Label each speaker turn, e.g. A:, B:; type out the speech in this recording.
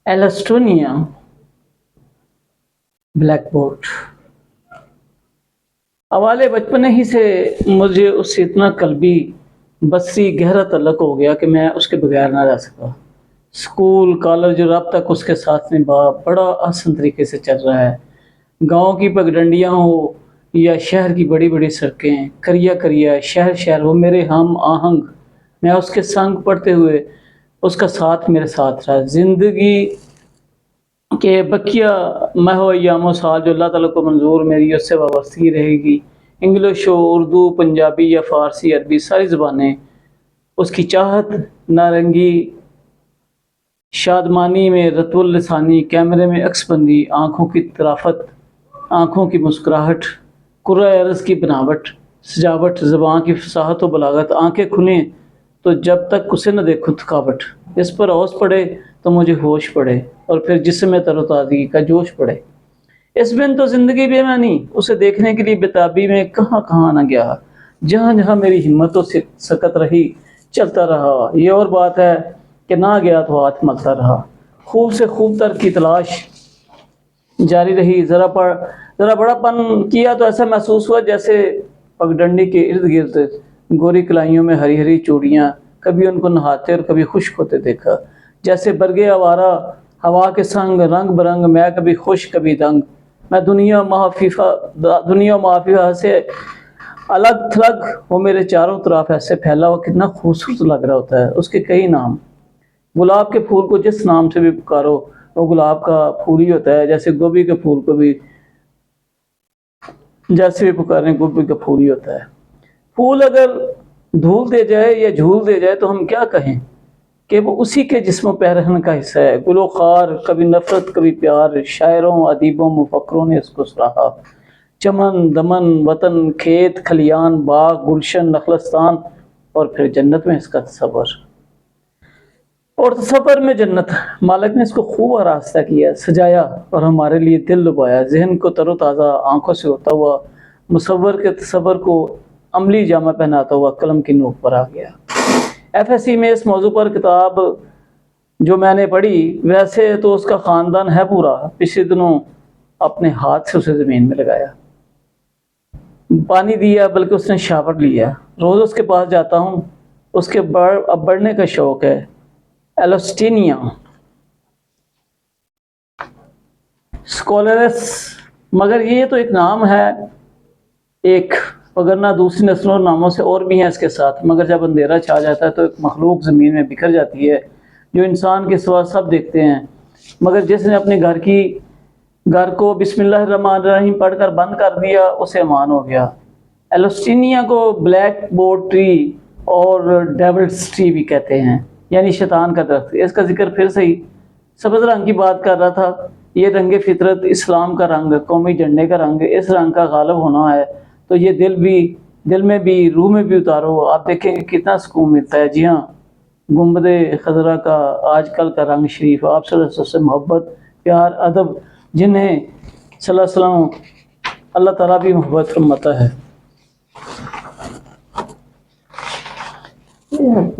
A: ایلسٹونیا black board حوالے بچپن ہی سے مجھے اس سے اتنا قلبی بصری گہرا تعلق ہو گیا کہ میں اس کے بغیر نہ رہ سکا۔ اسکول کالج اور اب تک اس کے ساتھ نبھا بڑا آسان طریقے سے چل رہا ہے۔ گاؤں کی پگڈنڈیاں ہو یا شہر کی بڑی بڑی سڑکیں، کریا کریا شہر شہر وہ میرے ہم آہنگ، میں اس کے سنگ پڑھتے ہوئے اس کا ساتھ میرے ساتھ رہا۔ زندگی کہ بقیہ مہو ایام و سال جو اللہ تعالیٰ کو منظور میری اس سے وابستگی رہے گی۔ انگلش ہو، اردو، پنجابی یا فارسی، عربی، ساری زبانیں اس کی چاہت، نارنگی، شادمانی میں رطب السانی، کیمرے میں عکس بندی، آنکھوں کی طرافت، آنکھوں کی مسکراہٹ، کرۂ ارض کی بناوٹ، سجاوٹ، زبان کی فصاحت و بلاغت، آنکھیں کھلیں تو جب تک اسے نہ دیکھوں تھکاوٹ، اس پر اوس پڑے تو مجھے ہوش پڑے اور پھر جسم میں تر و تازگی کا جوش پڑے۔ اس بن تو زندگی بے معنی، اسے دیکھنے کے لیے بےتابی میں کہاں کہاں نہ گیا، جہاں جہاں میری ہمت و سکت رہی چلتا رہا۔ یہ اور بات ہے کہ نہ گیا تو ہاتھ ملتا رہا۔ خوب سے خوب تر کی تلاش جاری رہی۔ ذرا بڑا پن کیا تو ایسا محسوس ہوا جیسے پگڈنڈی کے ارد گرد گوری کلائیوں میں ہری ہری چوڑیاں، کبھی ان کو نہاتے اور کبھی خشک ہوتے دیکھا، جیسے برگے آوارہ ہوا کے سنگ رنگ برنگ، میں کبھی خوش کبھی دنگ، میں دنیا محافظہ سے الگ تھلگ، وہ میرے چاروں طرف ایسے پھیلا ہوا کتنا خوبصورت لگ رہا ہوتا ہے۔ اس کے کئی نام، گلاب کے پھول کو جس نام سے بھی پکارو وہ گلاب کا پھول ہی ہوتا ہے، جیسے گوبھی کے پھول کو بھی جیسے بھی پکاریں گوبھی کا پھول ہی ہوتا ہے۔ پھول اگر دھول دے جائے یا جھول دے جائے تو ہم کیا کہیں کہ وہ اسی کے جسم و پیرہن کا حصہ ہے۔ گل و خار، کبھی نفرت کبھی پیار، شاعروں ادیبوں مفکروں نے اس کو سراہا۔ چمن دمن وطن کھیت کھلیان باغ گلشن نخلستان اور پھر جنت میں اس کا تصور، اور تصور میں جنت۔ مالک نے اس کو خوب آراستہ کیا، سجایا اور ہمارے لیے دل لبایا، ذہن کو تر و تازہ آنکھوں سے ہوتا ہوا مصور کے تصور کو عملی جامہ پہناتا ہوا قلم کی نوک پر آ گیا۔ ایف ایس سی میں اس موضوع پر کتاب جو میں نے پڑھی، ویسے تو اس کا خاندان ہے پورا، پچھلے دنوں اپنے ہاتھ سے اسے زمین میں لگایا، پانی دیا، بلکہ اس نے شاور لیا۔ روز اس کے پاس جاتا ہوں، اس کے اب بڑھنے کا شوق ہے۔ ایلسٹینیا اسکولرس، مگر یہ تو ایک نام ہے ایک، وگرنہ دوسری نسلوں اور ناموں سے اور بھی ہیں اس کے ساتھ، مگر جب اندھیرا چھا جاتا ہے تو ایک مخلوق زمین میں بکھر جاتی ہے جو انسان کے سوا سب دیکھتے ہیں، مگر جس نے اپنے گھر کو بسم اللہ الرحمن الرحیم پڑھ کر بند کر دیا اسے امان ہو گیا۔ ایلسٹینیا کو بلیک بورڈ ٹری اور ڈیولز ٹری بھی کہتے ہیں، یعنی شیطان کا درخت۔ اس کا ذکر پھر صحیح، سبز رنگ کی بات کر رہا تھا۔ یہ رنگ فطرت، اسلام کا رنگ، قومی جھنڈے کا رنگ، اس رنگ کا غالب ہونا ہے تو یہ دل میں بھی روح میں بھی اتارو، آپ دیکھیں کہ کتنا سکون ملتا ہے۔ جی ہاں، گنبد خضرا کا آج کل کا رنگ شریف، آپ صلی اللہ علیہ وسلم سے محبت پیار ادب، جنہیں صلی اللہ علیہ وسلم اللہ تعالیٰ بھی محبت فرماتا ہے۔